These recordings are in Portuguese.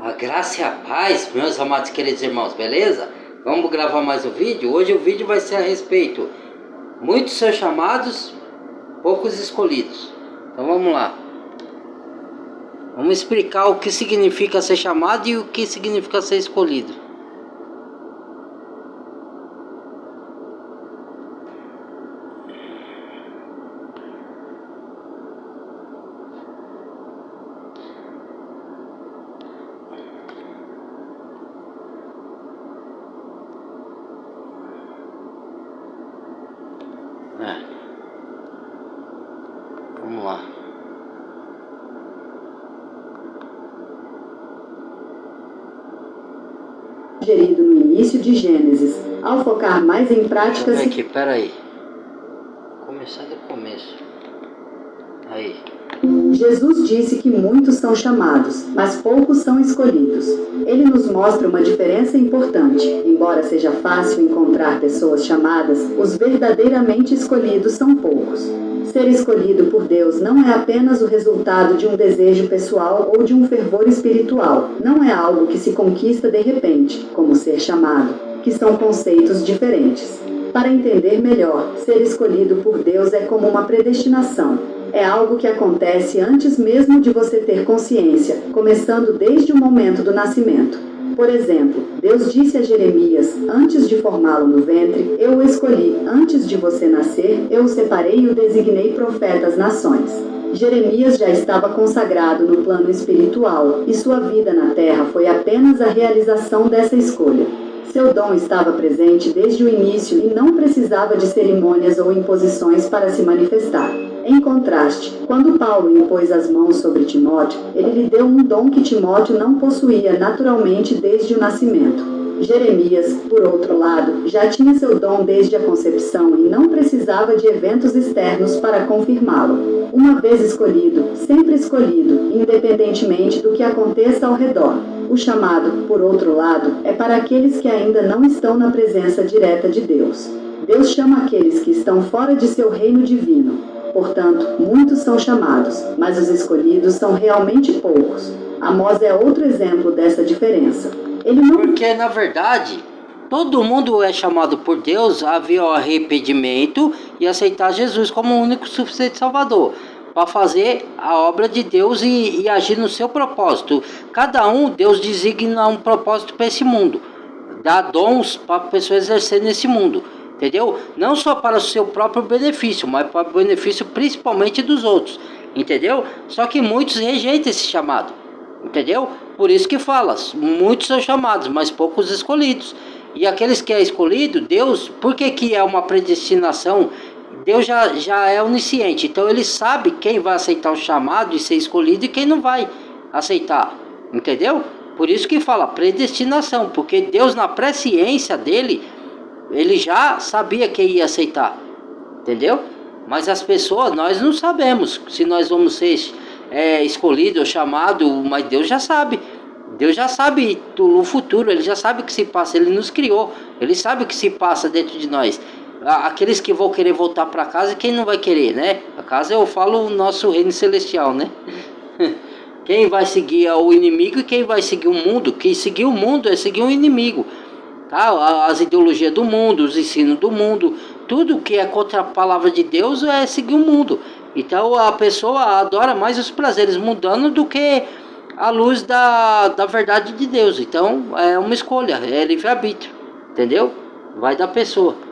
A graça e a paz, meus amados queridos irmãos, beleza? Vamos gravar mais um vídeo. Hoje o vídeo vai ser a respeito: muitos são chamados, poucos escolhidos. Então vamos lá. Vamos explicar o que significa ser chamado e o que significa ser escolhido. Vamos lá. Sugerido no início de Gênesis, ao focar mais em práticas... Aqui, peraí. Começar do começo. Aí. Jesus disse que muitos são chamados, mas poucos são escolhidos. Ele nos mostra uma diferença importante. Embora seja fácil encontrar pessoas chamadas, os verdadeiramente escolhidos são poucos. Ser escolhido por Deus não é apenas o resultado de um desejo pessoal ou de um fervor espiritual. Não é algo que se conquista de repente, como ser chamado, que são conceitos diferentes. Para entender melhor, ser escolhido por Deus é como uma predestinação. É algo que acontece antes mesmo de você ter consciência, começando desde o momento do nascimento. Por exemplo, Deus disse a Jeremias, antes de formá-lo no ventre, eu o escolhi, antes de você nascer, eu o separei e o designei profeta às nações. Jeremias já estava consagrado no plano espiritual, e sua vida na terra foi apenas a realização dessa escolha. Seu dom estava presente desde o início e não precisava de cerimônias ou imposições para se manifestar. Em contraste, quando Paulo impôs as mãos sobre Timóteo, ele lhe deu um dom que Timóteo não possuía naturalmente desde o nascimento. Jeremias, por outro lado, já tinha seu dom desde a concepção e não precisava de eventos externos para confirmá-lo. Uma vez escolhido, sempre escolhido, independentemente do que aconteça ao redor. O chamado, por outro lado, é para aqueles que ainda não estão na presença direta de Deus. Deus chama aqueles que estão fora de seu reino divino. Portanto, muitos são chamados, mas os escolhidos são realmente poucos. Amós é outro exemplo dessa diferença. Porque, na verdade, todo mundo é chamado por Deus a vir ao arrependimento e aceitar Jesus como o único suficiente Salvador, para fazer a obra de Deus e agir no seu propósito. Cada um, Deus designa um propósito para esse mundo, dá dons para a pessoa exercer nesse mundo, entendeu? Não só para o seu próprio benefício, mas para o benefício principalmente dos outros, entendeu? Só que muitos rejeitam esse chamado, entendeu? Por isso que fala, muitos são chamados, mas poucos escolhidos. E aqueles que é escolhido, Deus, por que é uma predestinação? Deus já é onisciente, então ele sabe quem vai aceitar o chamado e ser escolhido e quem não vai aceitar, entendeu? Por isso que fala predestinação, porque Deus, na presciência dele, ele já sabia quem ia aceitar, entendeu? Mas as pessoas, nós não sabemos se nós vamos ser escolhido ou chamado, mas Deus já sabe. Deus já sabe o futuro, ele já sabe o que se passa, ele nos criou, ele sabe o que se passa dentro de nós. Aqueles que vão querer voltar para casa e quem não vai querer, né? A casa eu falo o nosso reino celestial, né? Quem vai seguir é o inimigo e quem vai seguir o mundo. Quem seguir o mundo é seguir o inimigo, tá? As ideologias do mundo, os ensinos do mundo, tudo que é contra a palavra de Deus é seguir o mundo. Então a pessoa adora mais os prazeres mundanos do que a luz da verdade de Deus. Então é uma escolha, é livre-arbítrio, entendeu? Vai da pessoa.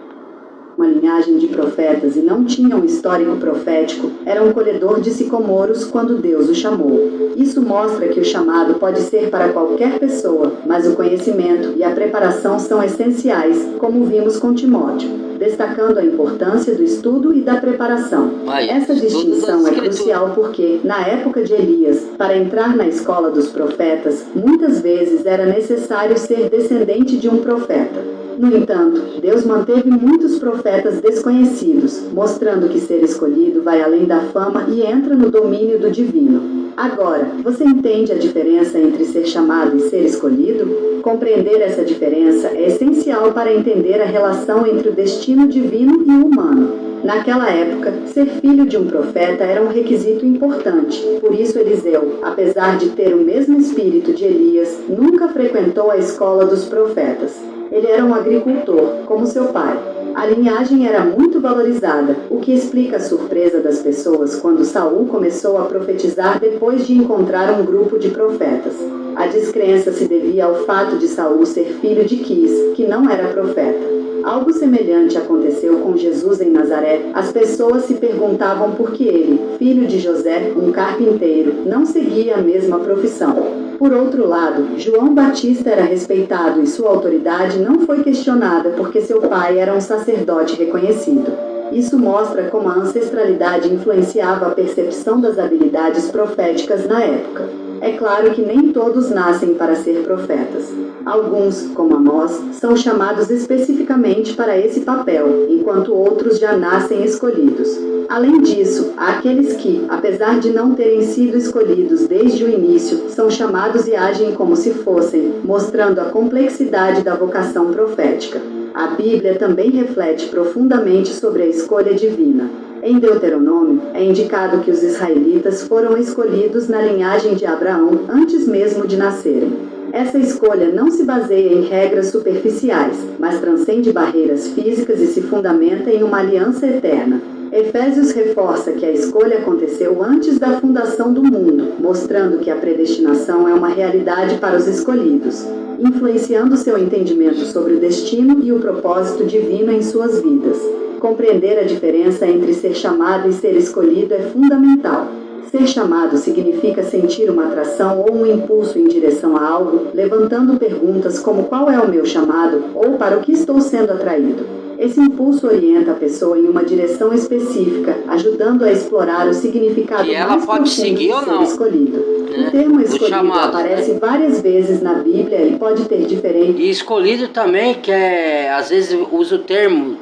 Uma linhagem de profetas e não tinha um histórico profético, era um colhedor de sicomoros quando Deus o chamou. Isso mostra que o chamado pode ser para qualquer pessoa, mas o conhecimento e a preparação são essenciais, como vimos com Timóteo, destacando a importância do estudo e da preparação. Essa distinção é crucial porque, na época de Elias, para entrar na escola dos profetas, muitas vezes era necessário ser descendente de um profeta. No entanto, Deus manteve muitos profetas desconhecidos, mostrando que ser escolhido vai além da fama e entra no domínio do divino. Agora, você entende a diferença entre ser chamado e ser escolhido? Compreender essa diferença é essencial para entender a relação entre o destino divino e o humano. Naquela época, ser filho de um profeta era um requisito importante. Por isso Eliseu, apesar de ter o mesmo espírito de Elias, nunca frequentou a escola dos profetas. Ele era um agricultor, como seu pai. A linhagem era muito valorizada, o que explica a surpresa das pessoas quando Saul começou a profetizar depois de encontrar um grupo de profetas. A descrença se devia ao fato de Saul ser filho de Quis, que não era profeta. Algo semelhante aconteceu com Jesus em Nazaré. As pessoas se perguntavam por que ele, filho de José, um carpinteiro, não seguia a mesma profissão. Por outro lado, João Batista era respeitado e sua autoridade não foi questionada porque seu pai era um sacerdote reconhecido. Isso mostra como a ancestralidade influenciava a percepção das habilidades proféticas na época. É claro que nem todos nascem para ser profetas. Alguns, como Amós, são chamados especificamente para esse papel, enquanto outros já nascem escolhidos. Além disso, há aqueles que, apesar de não terem sido escolhidos desde o início, são chamados e agem como se fossem, mostrando a complexidade da vocação profética. A Bíblia também reflete profundamente sobre a escolha divina. Em Deuteronômio, é indicado que os israelitas foram escolhidos na linhagem de Abraão antes mesmo de nascerem. Essa escolha não se baseia em regras superficiais, mas transcende barreiras físicas e se fundamenta em uma aliança eterna. Efésios reforça que a escolha aconteceu antes da fundação do mundo, mostrando que a predestinação é uma realidade para os escolhidos, influenciando seu entendimento sobre o destino e o propósito divino em suas vidas. Compreender a diferença entre ser chamado e ser escolhido é fundamental. Ser chamado significa sentir uma atração ou um impulso em direção a algo, levantando perguntas como qual é o meu chamado ou para o que estou sendo atraído. Esse impulso orienta a pessoa em uma direção específica, ajudando a explorar o significado mais profundo de ser escolhido. O termo escolhido aparece várias vezes na Bíblia e pode ter diferentes... E escolhido também, que às vezes usa o termo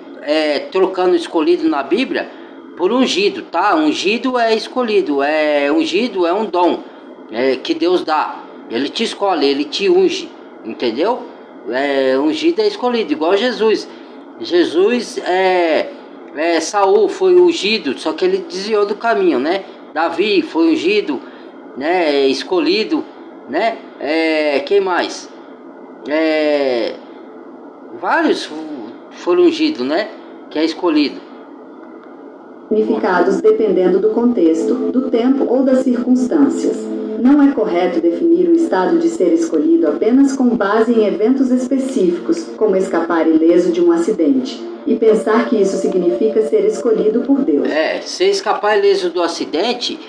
trocando escolhido na Bíblia por ungido, tá? Ungido é escolhido, ungido é um dom que Deus dá. Ele te escolhe, ele te unge, entendeu? Ungido é escolhido, igual Jesus. Saul foi ungido, só que ele desviou do caminho, né? Davi foi ungido, né? Escolhido, né? Quem mais? Vários foram ungidos, né? Que é escolhido. Significados dependendo do contexto, do tempo ou das circunstâncias. Não é correto definir o estado de ser escolhido apenas com base em eventos específicos, como escapar ileso de um acidente, e pensar que isso significa ser escolhido por Deus. Se escapar ileso do acidente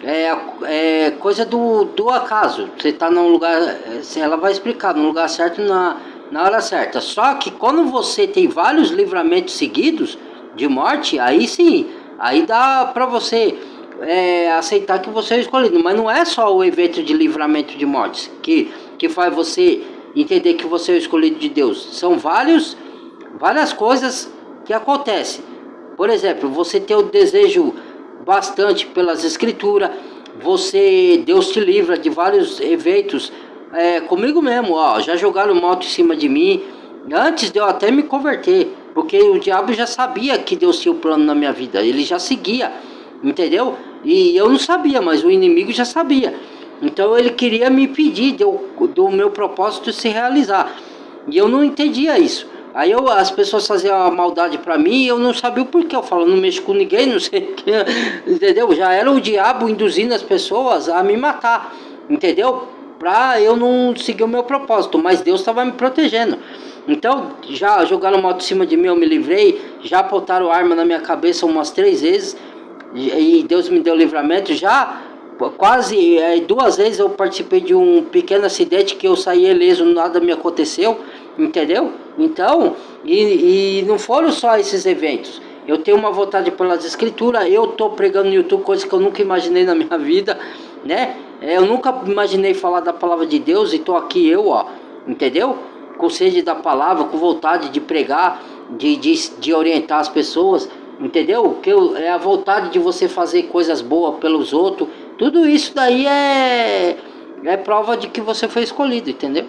é coisa do acaso. Você está num lugar, ela vai explicar, no lugar certo, na hora certa. Só que quando você tem vários livramentos seguidos de morte, aí sim, aí dá para você aceitar que você é escolhido. Mas não é só o evento de livramento de morte que faz você entender que você é o escolhido de Deus. São várias coisas que acontecem. Por exemplo, você tem o desejo bastante pelas escrituras, Deus te livra de vários eventos. Comigo mesmo, já jogaram moto em cima de mim antes de eu até me converter, porque o diabo já sabia que Deus tinha um plano na minha vida, ele já seguia, entendeu? E eu não sabia, mas o inimigo já sabia. Então ele queria me impedir do meu propósito se realizar, e eu não entendia isso. Aí as pessoas faziam a maldade pra mim e eu não sabia o porquê. Eu falo, não mexo com ninguém, não sei o que, entendeu? Já era o diabo induzindo as pessoas a me matar, entendeu? Pra eu não seguir o meu propósito, mas Deus estava me protegendo. Então, já jogaram moto em cima de mim, eu me livrei. Já apontaram arma na minha cabeça umas 3 vezes e Deus me deu livramento. Já quase 2 vezes eu participei de um pequeno acidente que eu saí ileso, nada me aconteceu, entendeu? Então, e não foram só esses eventos. Eu tenho uma vontade pelas escrituras, eu tô pregando no YouTube coisas que eu nunca imaginei na minha vida, né? Eu nunca imaginei falar da palavra de Deus e tô aqui entendeu? Com sede da palavra, com vontade de pregar, de orientar as pessoas, entendeu? Que é a vontade de você fazer coisas boas pelos outros, Tudo isso daí é prova de que você foi escolhido, entendeu?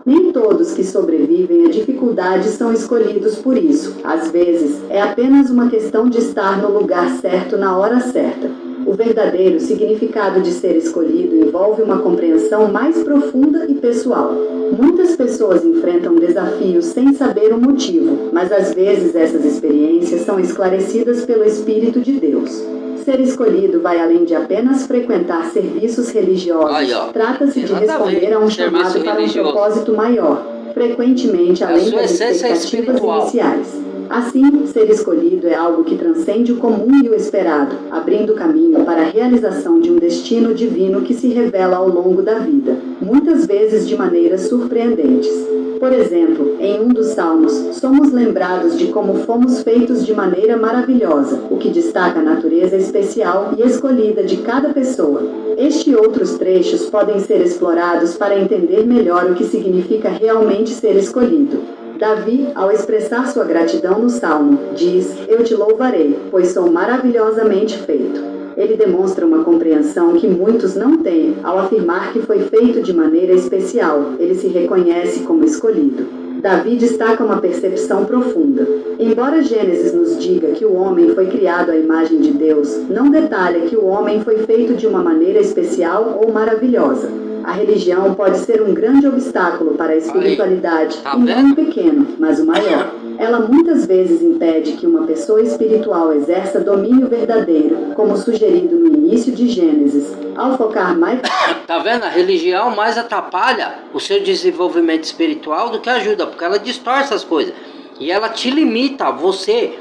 Nem todos que sobrevivem a dificuldades são escolhidos por isso. Às vezes, é apenas uma questão de estar no lugar certo na hora certa. O verdadeiro significado de ser escolhido envolve uma compreensão mais profunda e pessoal. Muitas pessoas enfrentam desafios sem saber o motivo, mas às vezes essas experiências são esclarecidas pelo Espírito de Deus. Ser escolhido vai além de apenas frequentar serviços religiosos. Trata-se de responder a um chamado para um propósito maior, frequentemente além das expectativas iniciais. Assim, ser escolhido é algo que transcende o comum e o esperado, abrindo caminho para a realização de um destino divino que se revela ao longo da vida, muitas vezes de maneiras surpreendentes. Por exemplo, em um dos salmos, somos lembrados de como fomos feitos de maneira maravilhosa, o que destaca a natureza especial e escolhida de cada pessoa. Este e outros trechos podem ser explorados para entender melhor o que significa realmente ser escolhido. Davi, ao expressar sua gratidão no Salmo, diz: "Eu te louvarei, pois sou maravilhosamente feito." Ele demonstra uma compreensão que muitos não têm ao afirmar que foi feito de maneira especial. Ele se reconhece como escolhido. Davi destaca uma percepção profunda. Embora Gênesis nos diga que o homem foi criado à imagem de Deus, não detalha que o homem foi feito de uma maneira especial ou maravilhosa. A religião pode ser um grande obstáculo para a espiritualidade, e não um pequeno, mas o maior. Ela muitas vezes impede que uma pessoa espiritual exerça domínio verdadeiro, como sugerido no início de Gênesis, ao focar mais... Tá vendo? A religião mais atrapalha o seu desenvolvimento espiritual do que ajuda, porque ela distorce as coisas. E ela te limita a você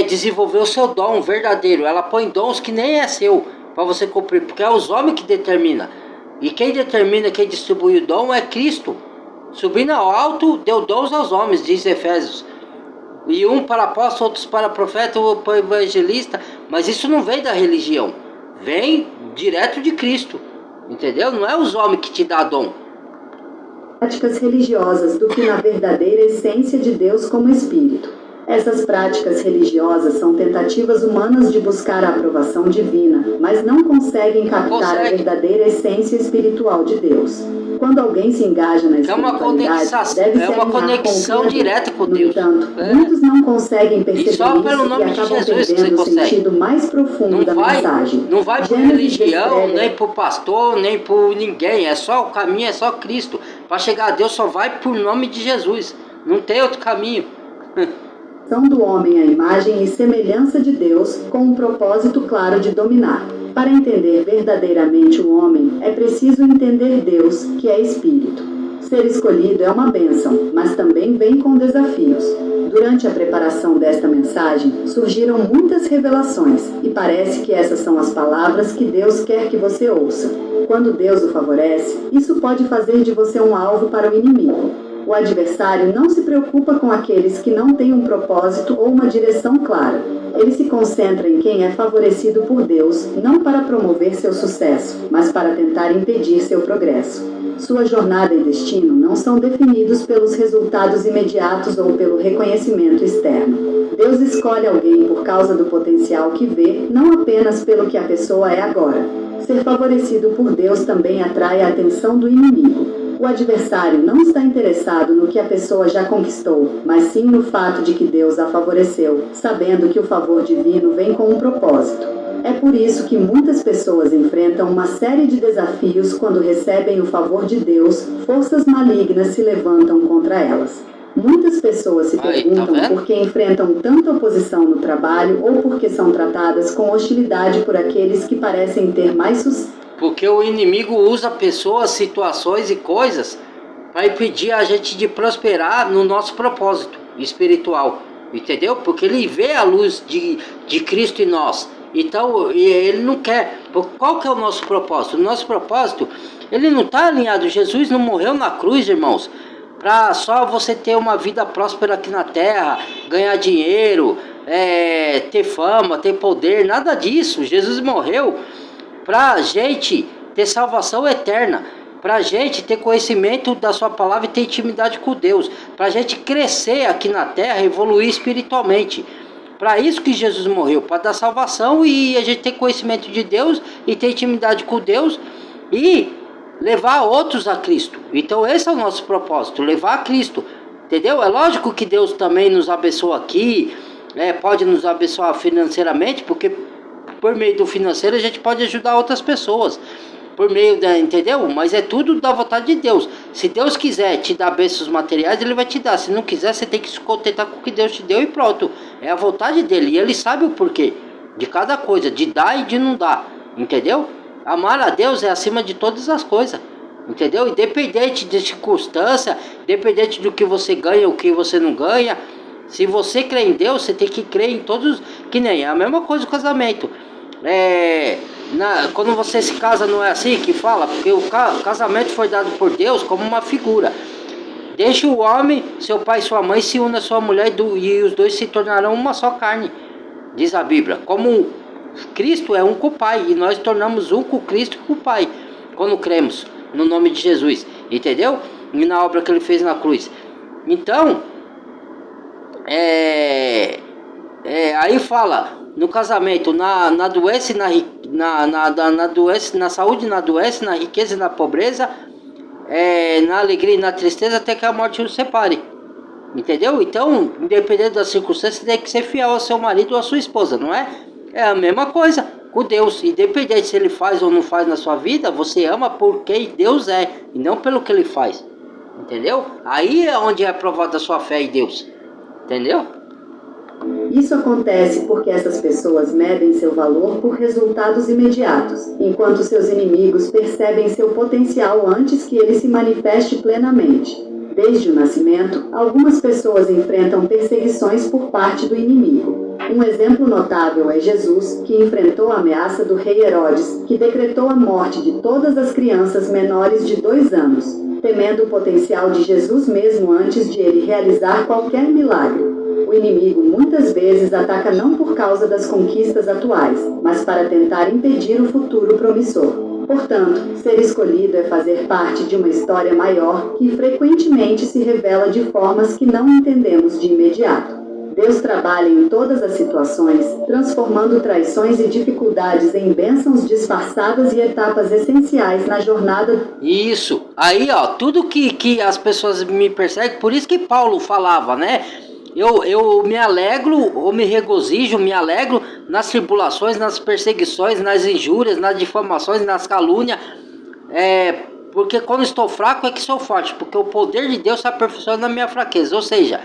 desenvolver o seu dom verdadeiro. Ela põe dons que nem é seu, para você cumprir, porque é os homens que determinam. E quem determina, quem distribui o dom é Cristo. Subindo ao alto, deu dons aos homens, diz Efésios. E um para apóstolo, outros para profeta, outro para evangelista. Mas isso não vem da religião. Vem direto de Cristo. Entendeu? Não é os homens que te dão dom. Práticas religiosas do que na verdadeira essência de Deus como Espírito. Essas práticas religiosas são tentativas humanas de buscar a aprovação divina, mas não conseguem captar a verdadeira essência espiritual de Deus. Quando alguém se engaja na espiritualidade, deve se uma conexão direta com Deus. No entanto, muitos não conseguem perceber isso e acabam perdendo o sentido mais profundo da mensagem. Não vai por religião, nem por pastor, nem por ninguém. É só o caminho, é só Cristo. Para chegar a Deus só vai por nome de Jesus. Não tem outro caminho. São do homem a imagem e semelhança de Deus, com um propósito claro de dominar. Para entender verdadeiramente o homem, é preciso entender Deus, que é Espírito. Ser escolhido é uma bênção, mas também vem com desafios. Durante a preparação desta mensagem, surgiram muitas revelações, e parece que essas são as palavras que Deus quer que você ouça. Quando Deus o favorece, isso pode fazer de você um alvo para o inimigo. O adversário não se preocupa com aqueles que não têm um propósito ou uma direção clara. Ele se concentra em quem é favorecido por Deus, não para promover seu sucesso, mas para tentar impedir seu progresso. Sua jornada e destino não são definidos pelos resultados imediatos ou pelo reconhecimento externo. Deus escolhe alguém por causa do potencial que vê, não apenas pelo que a pessoa é agora. Ser favorecido por Deus também atrai a atenção do inimigo. O adversário não está interessado no que a pessoa já conquistou, mas sim no fato de que Deus a favoreceu, sabendo que o favor divino vem com um propósito. É por isso que muitas pessoas enfrentam uma série de desafios quando recebem o favor de Deus, forças malignas se levantam contra elas. Muitas pessoas se perguntam por que enfrentam tanta oposição no trabalho ou porque são tratadas com hostilidade por aqueles que parecem ter mais sucesso. Porque o inimigo usa pessoas, situações e coisas para impedir a gente de prosperar no nosso propósito espiritual, entendeu? Porque ele vê a luz de Cristo em nós. Então, ele não quer. Qual que é o nosso propósito? O nosso propósito, ele não está alinhado. Jesus não morreu na cruz, irmãos, para só você ter uma vida próspera aqui na terra, ganhar dinheiro, ter fama, ter poder, nada disso. Jesus morreu para a gente ter salvação eterna, para a gente ter conhecimento da sua palavra e ter intimidade com Deus, para a gente crescer aqui na terra, evoluir espiritualmente. Para isso que Jesus morreu, para dar salvação e a gente ter conhecimento de Deus e ter intimidade com Deus e levar outros a Cristo. Então esse é o nosso propósito, levar a Cristo, entendeu? É lógico que Deus também nos abençoa aqui, pode nos abençoar financeiramente, porque por meio do financeiro a gente pode ajudar outras pessoas, por meio da, entendeu? Mas é tudo da vontade de Deus. Se Deus quiser te dar bênçãos materiais, Ele vai te dar. Se não quiser, você tem que se contentar com o que Deus te deu e pronto. É a vontade dele e Ele sabe o porquê de cada coisa, de dar e de não dar, entendeu? Amar a Deus é acima de todas as coisas, entendeu? Independente de circunstância, independente do que você ganha ou o que você não ganha. Se você crê em Deus, você tem que crer em todos, que nem é a mesma coisa do casamento. Quando você se casa, não é assim que fala? Porque o casamento foi dado por Deus como uma figura. Deixe o homem, seu pai e sua mãe se unam a sua mulher e os dois se tornarão uma só carne, diz a Bíblia. Como Cristo é um com o Pai e nós tornamos um com Cristo e com o Pai quando cremos no nome de Jesus, entendeu? E na obra que Ele fez na cruz. Então, aí fala no casamento, na doença e na doença, na saúde, na doença, na riqueza e na pobreza, na alegria e na tristeza, até que a morte nos separe, entendeu? Então, independente da circunstância, você tem que ser fiel ao seu marido ou à sua esposa, não é? É a mesma coisa com Deus, independente se Ele faz ou não faz na sua vida, você ama por quem Deus é e não pelo que Ele faz, entendeu? Aí é onde é aprovada a sua fé em Deus, entendeu? Isso acontece porque essas pessoas medem seu valor por resultados imediatos, enquanto seus inimigos percebem seu potencial antes que ele se manifeste plenamente. Desde o nascimento, algumas pessoas enfrentam perseguições por parte do inimigo. Um exemplo notável é Jesus, que enfrentou a ameaça do rei Herodes, que decretou a morte de todas as crianças menores de 2 anos, temendo o potencial de Jesus mesmo antes de ele realizar qualquer milagre. O inimigo muitas vezes ataca não por causa das conquistas atuais, mas para tentar impedir o futuro promissor. Portanto, ser escolhido é fazer parte de uma história maior que frequentemente se revela de formas que não entendemos de imediato. Deus trabalha em todas as situações, transformando traições e dificuldades em bênçãos disfarçadas e etapas essenciais na jornada. Isso, aí tudo que as pessoas me perseguem, por isso que Paulo falava, né? Eu me alegro, ou me regozijo, me alegro nas tribulações, nas perseguições, nas injúrias, nas difamações, nas calúnias. Porque quando estou fraco é que sou forte, porque o poder de Deus se aperfeiçoa na minha fraqueza. Ou seja,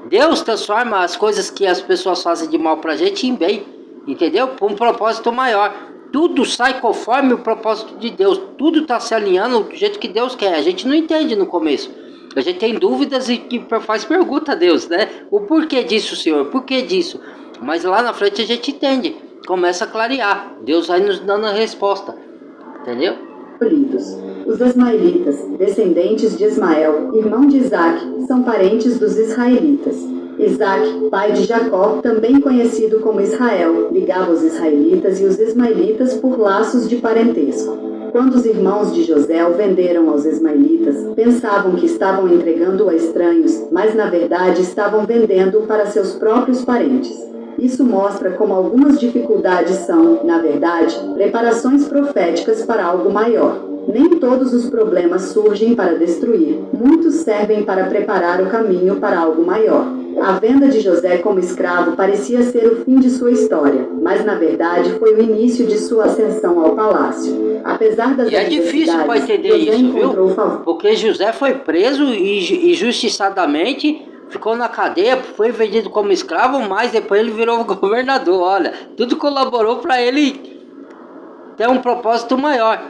Deus transforma as coisas que as pessoas fazem de mal pra gente em bem, entendeu? Por um propósito maior. Tudo sai conforme o propósito de Deus, tudo está se alinhando do jeito que Deus quer. A gente não entende no começo. A gente tem dúvidas e que faz pergunta a Deus, né? O porquê disso, Senhor? Por que disso? Mas lá na frente a gente entende. Começa a clarear. Deus vai nos dando a resposta. Entendeu? Os ismaelitas, descendentes de Ismael, irmão de Isaac, são parentes dos israelitas. Isaac, pai de Jacó, também conhecido como Israel, ligava os israelitas e os ismaelitas por laços de parentesco. Quando os irmãos de José o venderam aos ismaelitas, pensavam que estavam entregando-o a estranhos, mas na verdade estavam vendendo-o para seus próprios parentes. Isso mostra como algumas dificuldades são, na verdade, preparações proféticas para algo maior. Nem todos os problemas surgem para destruir, muitos servem para preparar o caminho para algo maior. A venda de José como escravo parecia ser o fim de sua história, mas na verdade foi o início de sua ascensão ao palácio. Apesar das adversidades, difícil para entender José isso, viu? Porque José foi preso e injustiçadamente ficou na cadeia, foi vendido como escravo, mas depois ele virou governador. Olha, tudo colaborou para ele ter um propósito maior,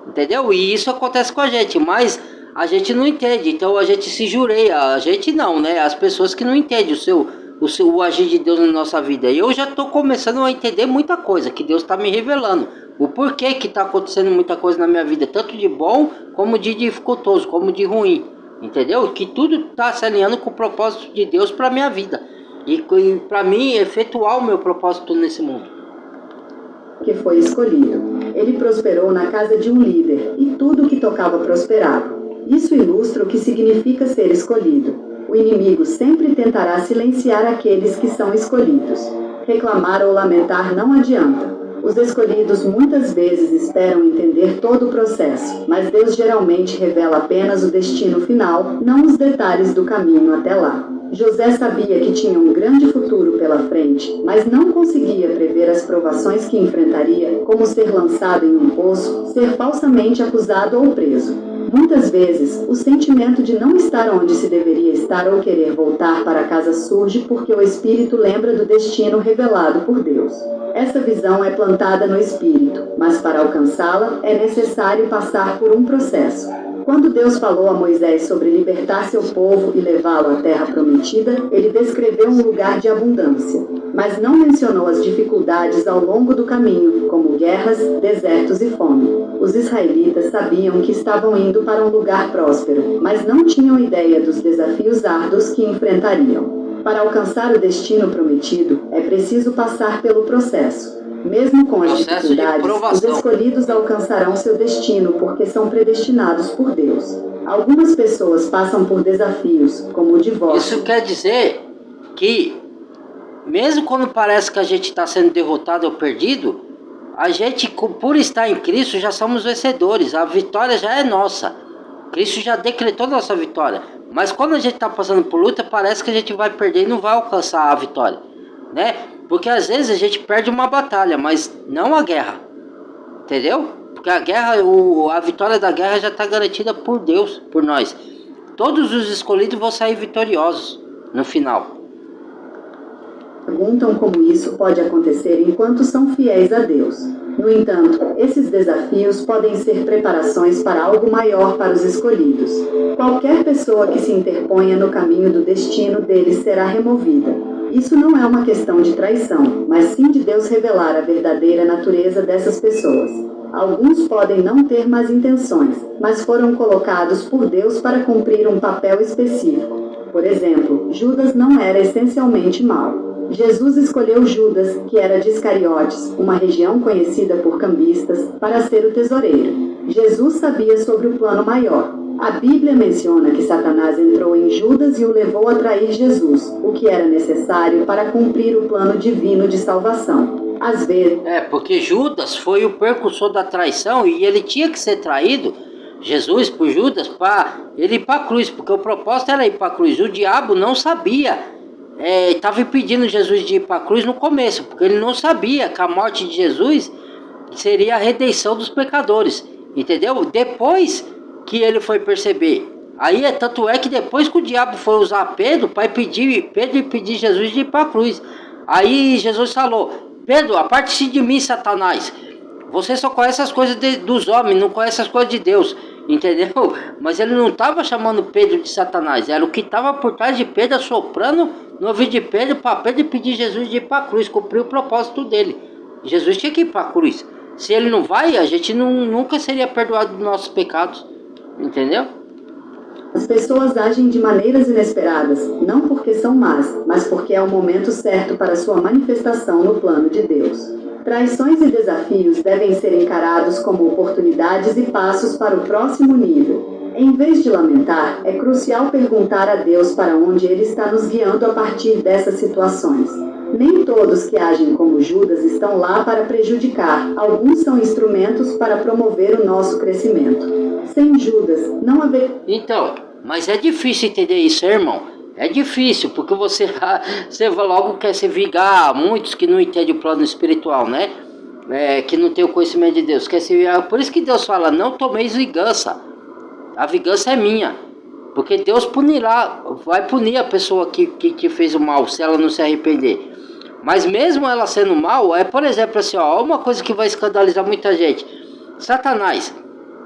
entendeu? E isso acontece com a gente, mas a gente não entende, então a gente se jureia. A gente não, né? As pessoas que não entendem o agir de Deus na nossa vida. E eu já estou começando a entender muita coisa que Deus está me revelando. O porquê que está acontecendo muita coisa na minha vida, tanto de bom, como de dificultoso, como de ruim. Entendeu? Que tudo está se alinhando com o propósito de Deus para a minha vida. E para mim efetuar o meu propósito nesse mundo. Que foi escolhido. Ele prosperou na casa de um líder, e tudo que tocava prosperava. Isso ilustra o que significa ser escolhido. o inimigo sempre tentará silenciar aqueles que são escolhidos. Reclamar ou lamentar não adianta. Os escolhidos muitas vezes esperam entender todo o processo, mas Deus geralmente revela apenas o destino final, não os detalhes do caminho até lá. José sabia que tinha um grande futuro pela frente, mas não conseguia prever as provações que enfrentaria, como ser lançado em um poço, ser falsamente acusado ou preso. Muitas vezes, o sentimento de não estar onde se deveria estar ou querer voltar para casa surge porque o espírito lembra do destino revelado por Deus. Essa visão é plantada no espírito, mas para alcançá-la é necessário passar por um processo. Quando Deus falou a Moisés sobre libertar seu povo e levá-lo à terra prometida, ele descreveu um lugar de abundância, mas não mencionou as dificuldades ao longo do caminho, como guerras, desertos e fome. Os israelitas sabiam que estavam indo para um lugar próspero, mas não tinham ideia dos desafios árduos que enfrentariam. Para alcançar o destino prometido, é preciso passar pelo processo. Mesmo com as dificuldades, os escolhidos alcançarão seu destino porque são predestinados por Deus. Algumas pessoas passam por desafios, como o divórcio. Isso quer dizer que, mesmo quando parece que a gente está sendo derrotado ou perdido, a gente, por estar em Cristo, já somos vencedores. A vitória já é nossa. Cristo já decretou nossa vitória. Mas quando a gente está passando por luta, parece que a gente vai perder e não vai alcançar a vitória, né? Porque às vezes a gente perde uma batalha, mas não a guerra, entendeu? Porque a guerra, a vitória da guerra já está garantida por Deus, por nós. Todos os escolhidos vão sair vitoriosos no final. Perguntam como isso pode acontecer enquanto são fiéis a Deus. No entanto, esses desafios podem ser preparações para algo maior para os escolhidos. Qualquer pessoa que se interponha no caminho do destino deles será removida. Isso não é uma questão de traição, mas sim de Deus revelar a verdadeira natureza dessas pessoas. Alguns podem não ter más intenções, mas foram colocados por Deus para cumprir um papel específico. Por exemplo, Judas não era essencialmente mau. Jesus escolheu Judas, que era de Iscariotes, uma região conhecida por cambistas, para ser o tesoureiro. Jesus sabia sobre o plano maior. A Bíblia menciona que Satanás entrou em Judas e o levou a trair Jesus, o que era necessário para cumprir o plano divino de salvação. Às vezes... porque Judas foi o precursor da traição e ele tinha que ser traído, Jesus por Judas, para ele ir para a cruz, porque o propósito era ir para a cruz. O diabo não sabia. Estava impedindo Jesus de ir para a cruz no começo, porque ele não sabia que a morte de Jesus seria a redenção dos pecadores, entendeu? Depois que ele foi perceber, tanto é que depois que o diabo foi usar Pedro para impedir Jesus de ir para a cruz, aí Jesus falou: Pedro, aparte-se de mim, Satanás, você só conhece as coisas dos homens, não conhece as coisas de Deus, entendeu? Mas ele não estava chamando Pedro de Satanás, era o que estava por trás de Pedro, assoprando no ouvido de Pedro, para Pedro pedir Jesus de ir para a cruz, cumprir o propósito dele. Jesus tinha que ir para a cruz. Se ele não vai, a gente nunca seria perdoado dos nossos pecados, entendeu? As pessoas agem de maneiras inesperadas, não porque são más, mas porque é o momento certo para sua manifestação no plano de Deus. Traições e desafios devem ser encarados como oportunidades e passos para o próximo nível. Em vez de lamentar, é crucial perguntar a Deus para onde Ele está nos guiando a partir dessas situações. Nem todos que agem como Judas estão lá para prejudicar, alguns são instrumentos para promover o nosso crescimento. Sem Judas, não haver... Então, mas é difícil entender isso, irmão. É difícil, porque você logo quer se vingar. Muitos que não entendem o plano espiritual, né? Que não tem o conhecimento de Deus. Quer se vingar. Por isso que Deus fala: não tomeis vingança. A vingança é minha. Porque Deus vai punir a pessoa que te fez o mal, se ela não se arrepender. Mas mesmo ela sendo mal, por exemplo, assim, uma coisa que vai escandalizar muita gente. Satanás,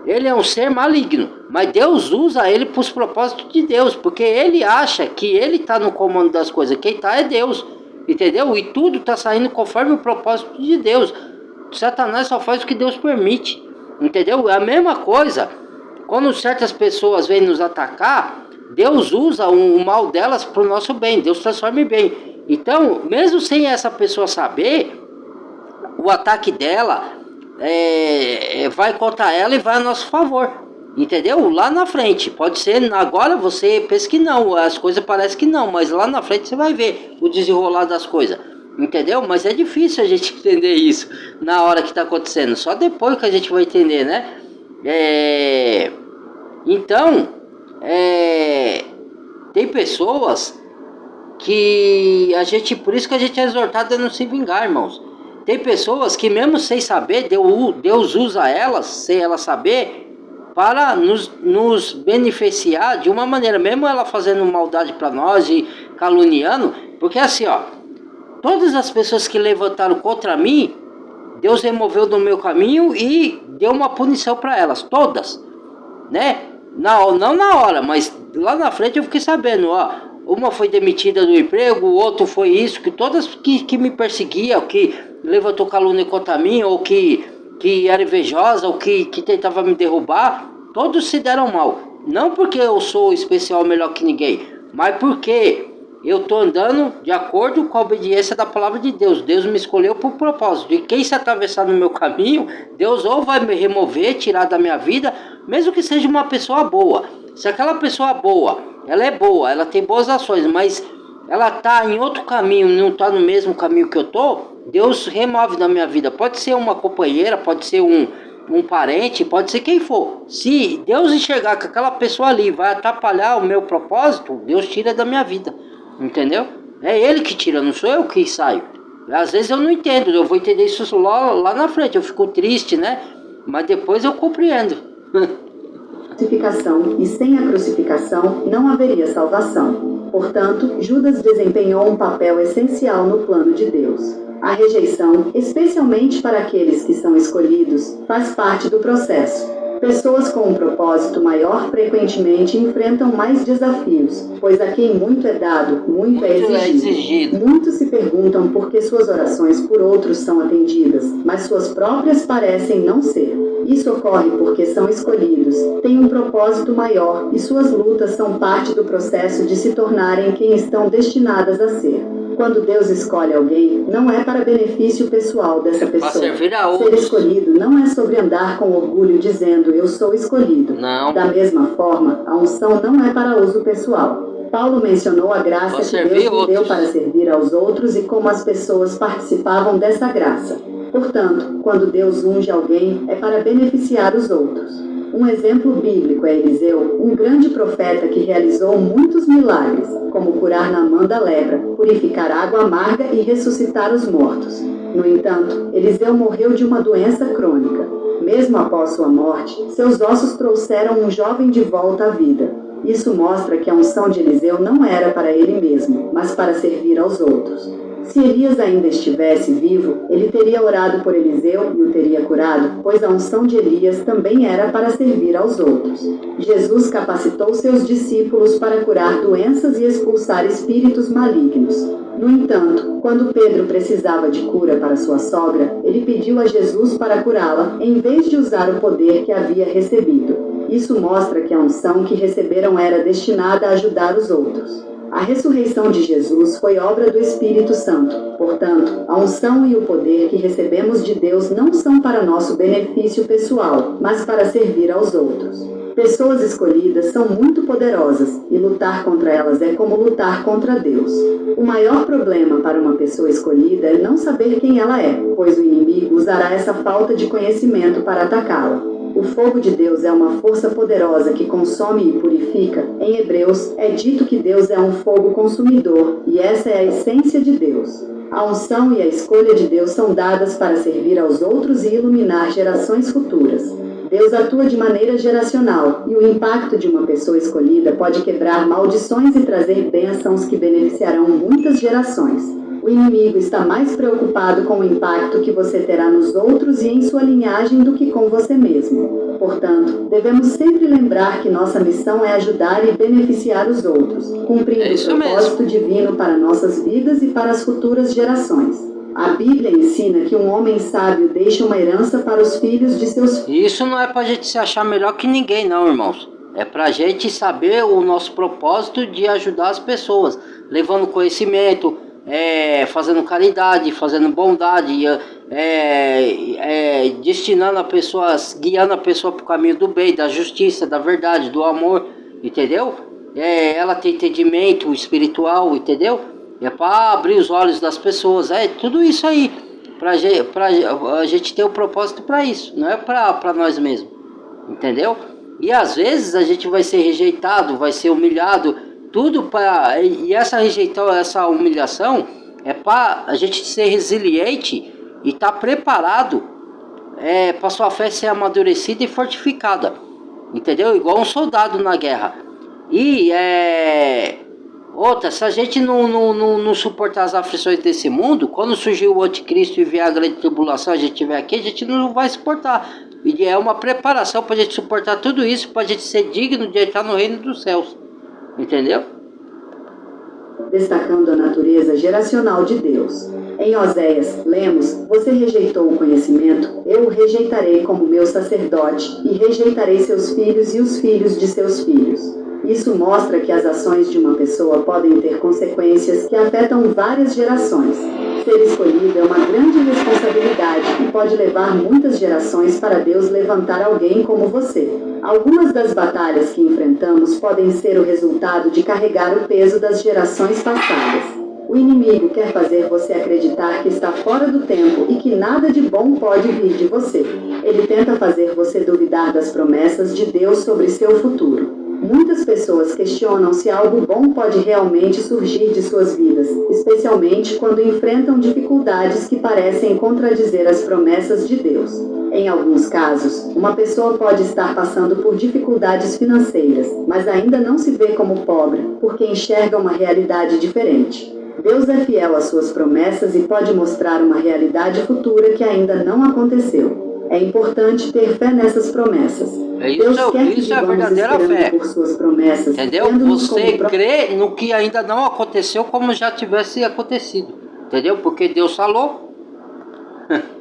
ele é um ser maligno, mas Deus usa ele para os propósitos de Deus, porque ele acha que ele está no comando das coisas. Quem está é Deus, entendeu? E tudo está saindo conforme o propósito de Deus. Satanás só faz o que Deus permite, entendeu? É a mesma coisa. Quando certas pessoas vêm nos atacar, Deus usa o mal delas para o nosso bem. Deus transforma em bem. Então, mesmo sem essa pessoa saber, o ataque dela vai contra ela e vai a nosso favor. Entendeu? Lá na frente. Pode ser, agora você pensa que não, as coisas parecem que não, mas lá na frente você vai ver o desenrolar das coisas. Entendeu? Mas é difícil a gente entender isso na hora que está acontecendo. Só depois que a gente vai entender, né? Então, tem pessoas que a gente, por isso que a gente é exortado a não se vingar, irmãos. Tem pessoas que mesmo sem saber, Deus usa elas, sem elas saber, para nos beneficiar de uma maneira, mesmo ela fazendo maldade para nós e caluniando, porque assim, ó, todas as pessoas que levantaram contra mim, Deus removeu do meu caminho e deu uma punição para elas, todas, né? Não na hora, mas lá na frente eu fiquei sabendo, ó, uma foi demitida do emprego, o outro foi isso, que todas que me perseguiam, que levantou calúnia contra mim, ou que era invejosa, ou que tentava me derrubar, todos se deram mal. Não porque eu sou especial melhor que ninguém, mas porque eu estou andando de acordo com a obediência da palavra de Deus. Deus me escolheu por propósito. E quem se atravessar no meu caminho, Deus ou vai me remover, tirar da minha vida, mesmo que seja uma pessoa boa. Se aquela pessoa boa, ela é boa, ela tem boas ações, mas ela está em outro caminho, não está no mesmo caminho que eu estou, Deus remove da minha vida. Pode ser uma companheira, pode ser um parente, pode ser quem for. Se Deus enxergar que aquela pessoa ali vai atrapalhar o meu propósito, Deus tira da minha vida. Entendeu? É Ele que tira, não sou eu que saio. Às vezes eu não entendo, eu vou entender isso lá na frente, eu fico triste, né? Mas depois eu compreendo. Crucificação, e sem a crucificação não haveria salvação. Portanto, Judas desempenhou um papel essencial no plano de Deus. A rejeição, especialmente para aqueles que são escolhidos, faz parte do processo. Pessoas com um propósito maior frequentemente enfrentam mais desafios, pois a quem muito é dado, muito é exigido. Muitos se perguntam por que suas orações por outros são atendidas, mas suas próprias parecem não ser. Isso ocorre porque são escolhidos, têm um propósito maior e suas lutas são parte do processo de se tornarem quem estão destinadas a ser. Quando Deus escolhe alguém, não é para benefício pessoal dessa pessoa. Ser escolhido não é sobre andar com orgulho dizendo eu sou escolhido. Não. Da mesma forma, a unção não é para uso pessoal. Paulo mencionou a graça que Deus lhe deu para servir aos outros e como as pessoas participavam dessa graça. Portanto, quando Deus unge alguém, é para beneficiar os outros. Um exemplo bíblico é Eliseu, um grande profeta que realizou muitos milagres, como curar Naamã da lepra, purificar água amarga e ressuscitar os mortos. No entanto, Eliseu morreu de uma doença crônica. Mesmo após sua morte, seus ossos trouxeram um jovem de volta à vida. Isso mostra que a unção de Eliseu não era para ele mesmo, mas para servir aos outros. Se Elias ainda estivesse vivo, ele teria orado por Eliseu e o teria curado, pois a unção de Elias também era para servir aos outros. Jesus capacitou seus discípulos para curar doenças e expulsar espíritos malignos. No entanto, quando Pedro precisava de cura para sua sogra, ele pediu a Jesus para curá-la, em vez de usar o poder que havia recebido. Isso mostra que a unção que receberam era destinada a ajudar os outros. A ressurreição de Jesus foi obra do Espírito Santo. Portanto, a unção e o poder que recebemos de Deus não são para nosso benefício pessoal, mas para servir aos outros. Pessoas escolhidas são muito poderosas, e lutar contra elas é como lutar contra Deus. O maior problema para uma pessoa escolhida é não saber quem ela é, pois o inimigo usará essa falta de conhecimento para atacá-la. O fogo de Deus é uma força poderosa que consome e purifica. Em Hebreus, é dito que Deus é um fogo consumidor, e essa é a essência de Deus. A unção e a escolha de Deus são dadas para servir aos outros e iluminar gerações futuras. Deus atua de maneira geracional, e o impacto de uma pessoa escolhida pode quebrar maldições e trazer bênçãos que beneficiarão muitas gerações. O inimigo está mais preocupado com o impacto que você terá nos outros e em sua linhagem do que com você mesmo. Portanto, devemos sempre lembrar que nossa missão é ajudar e beneficiar os outros, cumprindo o propósito divino para nossas vidas e para as futuras gerações. A Bíblia ensina que um homem sábio deixa uma herança para os filhos de seus filhos. Isso não é para a gente se achar melhor que ninguém, não, irmãos. É para a gente saber o nosso propósito de ajudar as pessoas, levando conhecimento, fazendo caridade, fazendo bondade, destinando a pessoa, guiando a pessoa para o caminho do bem, da justiça, da verdade, do amor, entendeu? Ela tem entendimento espiritual, entendeu? É para abrir os olhos das pessoas, tudo isso aí, pra a gente ter um propósito para isso, não é para nós mesmos, entendeu? E às vezes a gente vai ser rejeitado, vai ser humilhado, tudo para. E essa rejeição, essa humilhação é para a gente ser resiliente e estar preparado para sua fé ser amadurecida e fortificada, entendeu? Igual um soldado na guerra. E outra, se a gente não suportar as aflições desse mundo, quando surgir o anticristo e vier a grande tribulação, a gente estiver aqui, a gente não vai suportar. E é uma preparação para a gente suportar tudo isso, para a gente ser digno de entrar no reino dos céus. Entendeu? Destacando a natureza geracional de Deus. Em Oséias, lemos: você rejeitou o conhecimento, eu o rejeitarei como meu sacerdote, e rejeitarei seus filhos e os filhos de seus filhos. Isso mostra que as ações de uma pessoa podem ter consequências que afetam várias gerações. Ser escolhido é uma grande responsabilidade e pode levar muitas gerações para Deus levantar alguém como você. Algumas das batalhas que enfrentamos podem ser o resultado de carregar o peso das gerações passadas. O inimigo quer fazer você acreditar que está fora do tempo e que nada de bom pode vir de você. Ele tenta fazer você duvidar das promessas de Deus sobre seu futuro. Muitas pessoas questionam se algo bom pode realmente surgir de suas vidas, especialmente quando enfrentam dificuldades que parecem contradizer as promessas de Deus. Em alguns casos, uma pessoa pode estar passando por dificuldades financeiras, mas ainda não se vê como pobre, porque enxerga uma realidade diferente. Deus é fiel às suas promessas e pode mostrar uma realidade futura que ainda não aconteceu. É importante ter fé nessas promessas. Isso é a verdadeira fé. Por suas promessas, entendeu? Você crê no que ainda não aconteceu como já tivesse acontecido. Entendeu? Porque Deus falou.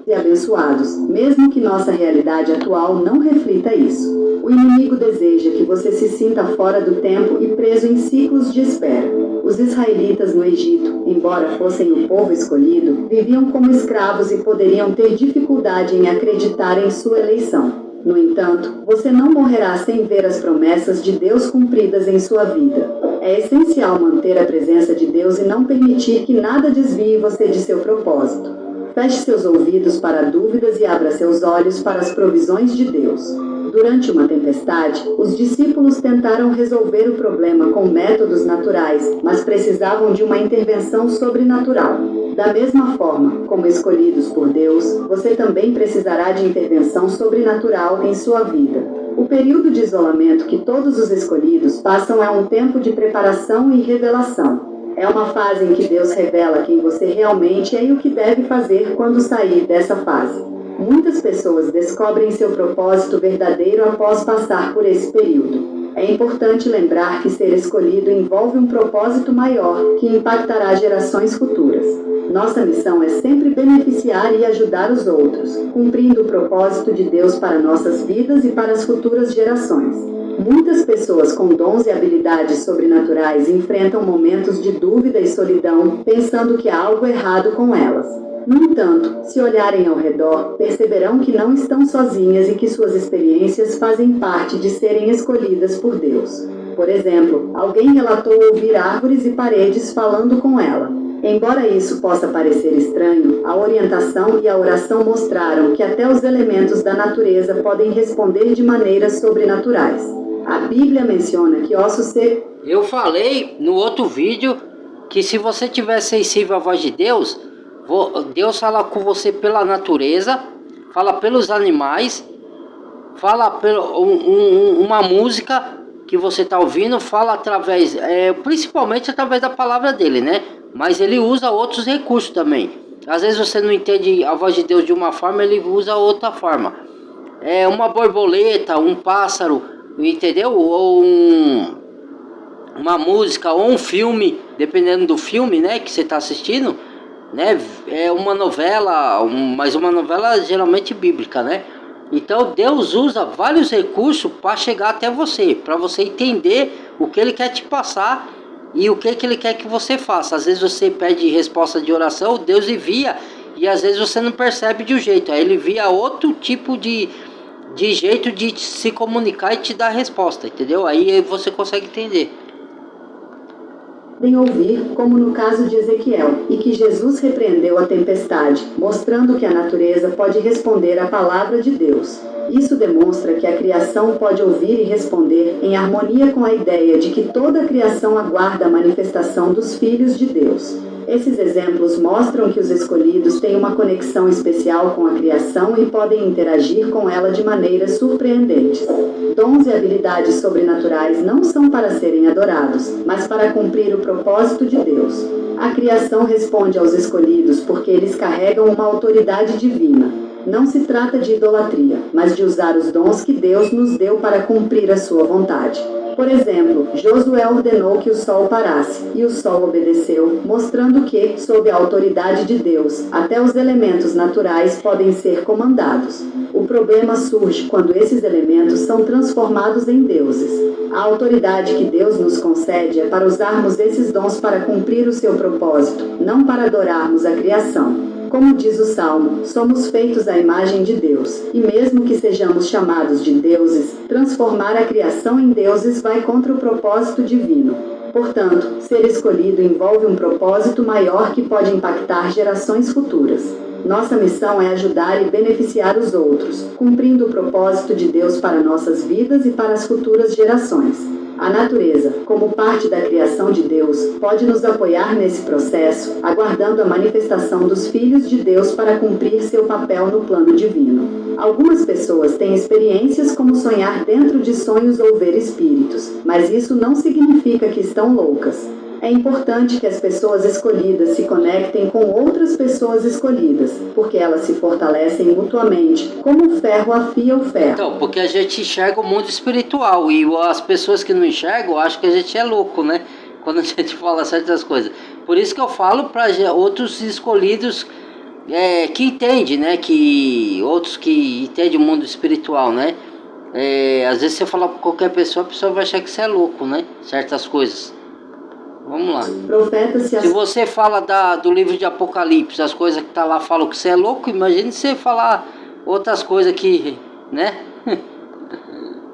E abençoados, mesmo que nossa realidade atual não reflita isso. O inimigo deseja que você se sinta fora do tempo e preso em ciclos de espera. Os israelitas no Egito, embora fossem o povo escolhido, viviam como escravos e poderiam ter dificuldade em acreditar em sua eleição. No entanto, você não morrerá sem ver as promessas de Deus cumpridas em sua vida. É essencial manter a presença de Deus e não permitir que nada desvie você de seu propósito. Feche seus ouvidos para dúvidas e abra seus olhos para as provisões de Deus. Durante uma tempestade, os discípulos tentaram resolver o problema com métodos naturais, mas precisavam de uma intervenção sobrenatural. Da mesma forma, como escolhidos por Deus, você também precisará de intervenção sobrenatural em sua vida. O período de isolamento que todos os escolhidos passam é um tempo de preparação e revelação. É uma fase em que Deus revela quem você realmente é e o que deve fazer quando sair dessa fase. Muitas pessoas descobrem seu propósito verdadeiro após passar por esse período. É importante lembrar que ser escolhido envolve um propósito maior que impactará gerações futuras. Nossa missão é sempre beneficiar e ajudar os outros, cumprindo o propósito de Deus para nossas vidas e para as futuras gerações. Muitas pessoas com dons e habilidades sobrenaturais enfrentam momentos de dúvida e solidão, pensando que há algo errado com elas. No entanto, se olharem ao redor, perceberão que não estão sozinhas e que suas experiências fazem parte de serem escolhidas por Deus. Por exemplo, alguém relatou ouvir árvores e paredes falando com ela. Embora isso possa parecer estranho, a orientação e a oração mostraram que até os elementos da natureza podem responder de maneiras sobrenaturais. A Bíblia menciona que ossos secos... Eu falei no outro vídeo que se você tiver sensível à voz de Deus, Deus fala com você pela natureza, fala pelos animais, fala uma música que você está ouvindo, fala através, principalmente através da palavra dele, né? Mas ele usa outros recursos também. Às vezes você não entende a voz de Deus de uma forma, ele usa outra forma. Uma borboleta, um pássaro, entendeu? Ou uma música, ou um filme, dependendo do filme, né, que você está assistindo, né? É uma novela, mas uma novela geralmente bíblica, né? Então Deus usa vários recursos para chegar até você, para você entender o que Ele quer te passar e o que ele quer que você faça. Às vezes você pede resposta de oração, Deus envia, e às vezes você não percebe de um jeito. Aí ele envia outro tipo de jeito de se comunicar e te dar a resposta, entendeu? Aí você consegue entender. Podem ouvir, como no caso de Ezequiel, e que Jesus repreendeu a tempestade, mostrando que a natureza pode responder à palavra de Deus. Isso demonstra que a criação pode ouvir e responder em harmonia com a ideia de que toda a criação aguarda a manifestação dos filhos de Deus. Esses exemplos mostram que os escolhidos têm uma conexão especial com a criação e podem interagir com ela de maneiras surpreendentes. Dons e habilidades sobrenaturais não são para serem adorados, mas para cumprir o propósito de Deus. A criação responde aos escolhidos porque eles carregam uma autoridade divina. Não se trata de idolatria, mas de usar os dons que Deus nos deu para cumprir a sua vontade. Por exemplo, Josué ordenou que o sol parasse, e o sol obedeceu, mostrando que, sob a autoridade de Deus, até os elementos naturais podem ser comandados. O problema surge quando esses elementos são transformados em deuses. A autoridade que Deus nos concede é para usarmos esses dons para cumprir o seu propósito, não para adorarmos a criação. Como diz o Salmo, somos feitos à imagem de Deus, e mesmo que sejamos chamados de deuses, transformar a criação em deuses vai contra o propósito divino. Portanto, ser escolhido envolve um propósito maior que pode impactar gerações futuras. Nossa missão é ajudar e beneficiar os outros, cumprindo o propósito de Deus para nossas vidas e para as futuras gerações. A natureza, como parte da criação de Deus, pode nos apoiar nesse processo, aguardando a manifestação dos filhos de Deus para cumprir seu papel no plano divino. Algumas pessoas têm experiências como sonhar dentro de sonhos ou ver espíritos, mas isso não significa que estão loucas. É importante que as pessoas escolhidas se conectem com outras pessoas escolhidas, porque elas se fortalecem mutuamente, como o ferro afia o ferro. Então, porque a gente enxerga o mundo espiritual, e as pessoas que não enxergam acham que a gente é louco, né? Quando a gente fala certas coisas. Por isso que eu falo para outros escolhidos que entendem, né? Que outros que entendem o mundo espiritual, né? Às vezes você falar para qualquer pessoa, a pessoa vai achar que você é louco, né? Certas coisas. Vamos lá. Se você fala do livro de Apocalipse, as coisas que tá lá falam que você é louco, imagine você falar outras coisas que, né?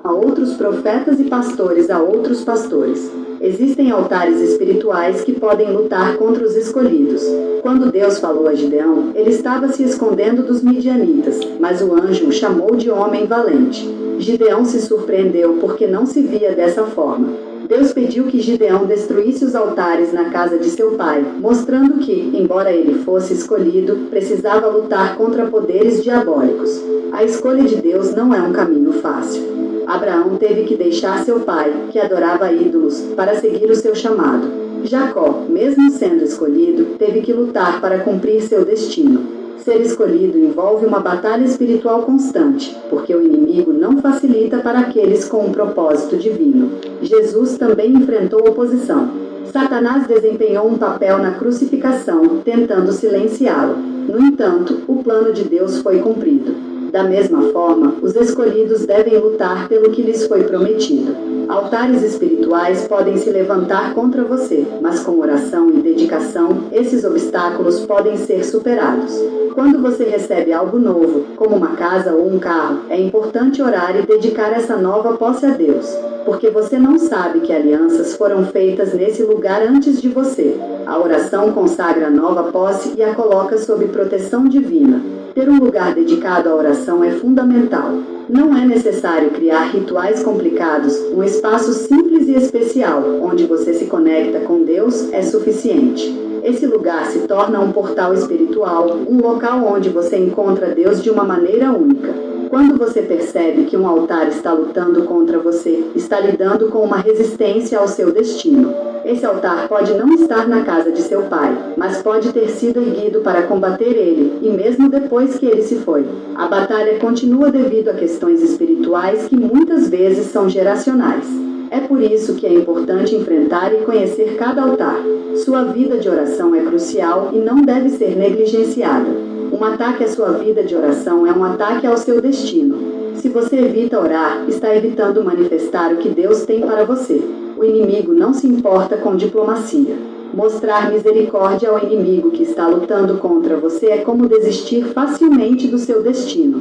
A outros profetas e pastores a outros pastores. Existem altares espirituais que podem lutar contra os escolhidos. Quando Deus falou a Gideão, ele estava se escondendo dos midianitas, mas o anjo o chamou de homem valente. Gideão se surpreendeu porque não se via dessa forma. Deus pediu que Gideão destruísse os altares na casa de seu pai, mostrando que, embora ele fosse escolhido, precisava lutar contra poderes diabólicos. A escolha de Deus não é um caminho fácil. Abraão teve que deixar seu pai, que adorava ídolos, para seguir o seu chamado. Jacó, mesmo sendo escolhido, teve que lutar para cumprir seu destino. Ser escolhido envolve uma batalha espiritual constante, porque o inimigo não facilita para aqueles com um propósito divino. Jesus também enfrentou oposição. Satanás desempenhou um papel na crucificação, tentando silenciá-lo. No entanto, o plano de Deus foi cumprido. Da mesma forma, os escolhidos devem lutar pelo que lhes foi prometido. Altares espirituais podem se levantar contra você, mas com oração e dedicação, esses obstáculos podem ser superados. Quando você recebe algo novo, como uma casa ou um carro, é importante orar e dedicar essa nova posse a Deus, porque você não sabe que alianças foram feitas nesse lugar antes de você. A oração consagra a nova posse e a coloca sob proteção divina. Ter um lugar dedicado à oração é fundamental. Não é necessário criar rituais complicados, um espaço simples e especial, onde você se conecta com Deus, é suficiente. Esse lugar se torna um portal espiritual, um local onde você encontra Deus de uma maneira única. Quando você percebe que um altar está lutando contra você, está lidando com uma resistência ao seu destino. Esse altar pode não estar na casa de seu pai, mas pode ter sido erguido para combater ele, e mesmo depois que ele se foi. A batalha continua devido a questões espirituais que muitas vezes são geracionais. É por isso que é importante enfrentar e conhecer cada altar. Sua vida de oração é crucial e não deve ser negligenciada. Um ataque à sua vida de oração é um ataque ao seu destino. Se você evita orar, está evitando manifestar o que Deus tem para você. O inimigo não se importa com diplomacia. Mostrar misericórdia ao inimigo que está lutando contra você é como desistir facilmente do seu destino.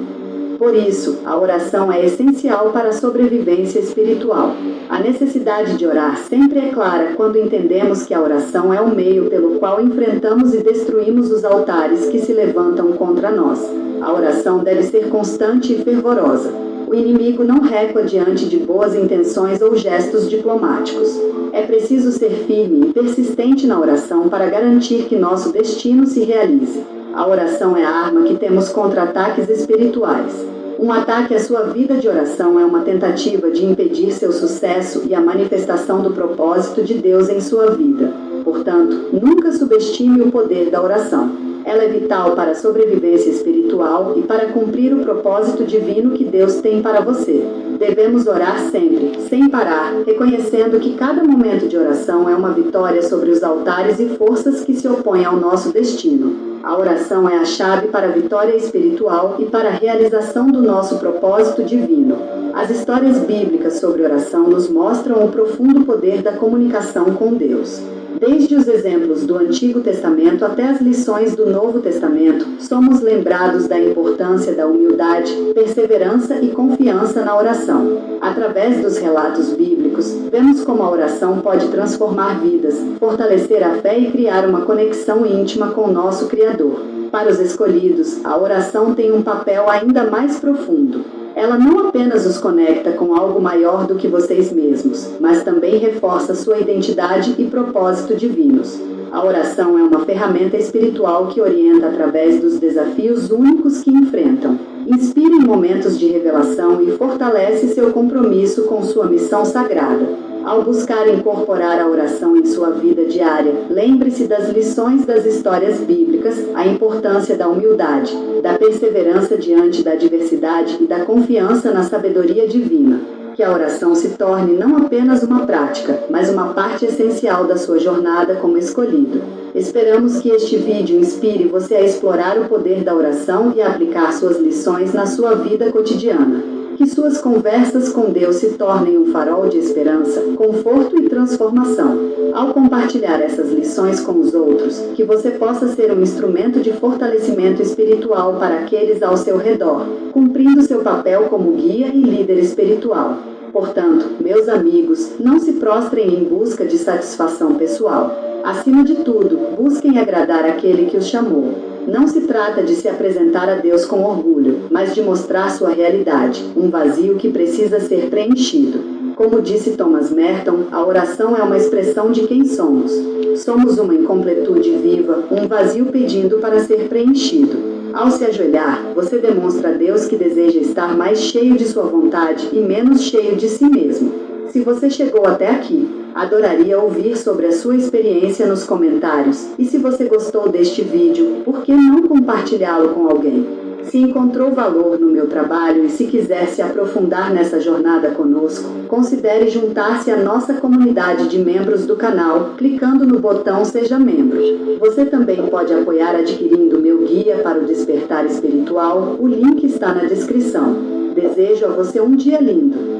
Por isso, a oração é essencial para a sobrevivência espiritual. A necessidade de orar sempre é clara quando entendemos que a oração é o meio pelo qual enfrentamos e destruímos os altares que se levantam contra nós. A oração deve ser constante e fervorosa. O inimigo não recua diante de boas intenções ou gestos diplomáticos. É preciso ser firme e persistente na oração para garantir que nosso destino se realize. A oração é a arma que temos contra ataques espirituais. Um ataque à sua vida de oração é uma tentativa de impedir seu sucesso e a manifestação do propósito de Deus em sua vida. Portanto, nunca subestime o poder da oração. Ela é vital para a sobrevivência espiritual e para cumprir o propósito divino que Deus tem para você. Devemos orar sempre, sem parar, reconhecendo que cada momento de oração é uma vitória sobre os altares e forças que se opõem ao nosso destino. A oração é a chave para a vitória espiritual e para a realização do nosso propósito divino. As histórias bíblicas sobre oração nos mostram o profundo poder da comunicação com Deus. Desde os exemplos do Antigo Testamento até as lições do Novo Testamento, somos lembrados da importância da humildade, perseverança e confiança na oração. Através dos relatos bíblicos, vemos como a oração pode transformar vidas, fortalecer a fé e criar uma conexão íntima com o nosso Criador. Para os escolhidos, a oração tem um papel ainda mais profundo. Ela não apenas os conecta com algo maior do que vocês mesmos, mas também reforça sua identidade e propósito divinos. A oração é uma ferramenta espiritual que orienta através dos desafios únicos que enfrentam. Inspira em momentos de revelação e fortalece seu compromisso com sua missão sagrada. Ao buscar incorporar a oração em sua vida diária, lembre-se das lições das histórias bíblicas, a importância da humildade, da perseverança diante da adversidade e da confiança na sabedoria divina. Que a oração se torne não apenas uma prática, mas uma parte essencial da sua jornada como escolhido. Esperamos que este vídeo inspire você a explorar o poder da oração e a aplicar suas lições na sua vida cotidiana. Que suas conversas com Deus se tornem um farol de esperança, conforto e transformação. Ao compartilhar essas lições com os outros, que você possa ser um instrumento de fortalecimento espiritual para aqueles ao seu redor, cumprindo seu papel como guia e líder espiritual. Portanto, meus amigos, não se prostrem em busca de satisfação pessoal. Acima de tudo, busquem agradar aquele que os chamou. Não se trata de se apresentar a Deus com orgulho, mas de mostrar sua realidade, um vazio que precisa ser preenchido. Como disse Thomas Merton, a oração é uma expressão de quem somos. Somos uma incompletude viva, um vazio pedindo para ser preenchido. Ao se ajoelhar, você demonstra a Deus que deseja estar mais cheio de sua vontade e menos cheio de si mesmo. Se você chegou até aqui, adoraria ouvir sobre a sua experiência nos comentários. E se você gostou deste vídeo, por que não compartilhá-lo com alguém? Se encontrou valor no meu trabalho e se quiser se aprofundar nessa jornada conosco, considere juntar-se à nossa comunidade de membros do canal, clicando no botão Seja Membro. Você também pode apoiar adquirindo meu guia para o despertar espiritual, o link está na descrição. Desejo a você um dia lindo.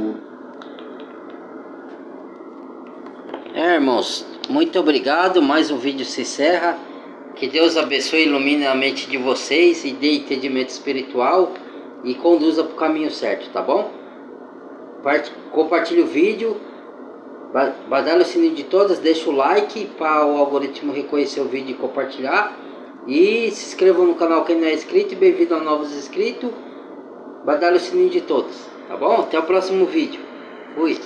Irmãos, muito obrigado. Mais um vídeo se encerra. Que Deus abençoe e ilumine a mente de vocês e dê entendimento espiritual e conduza para o caminho certo, tá bom? Compartilhe o vídeo, badale o sininho de todas, deixa o like para o algoritmo reconhecer o vídeo e compartilhar. E se inscreva no canal quem não é inscrito e bem-vindo a novos inscritos. Badale o sininho de todas, tá bom? Até o próximo vídeo. Fui!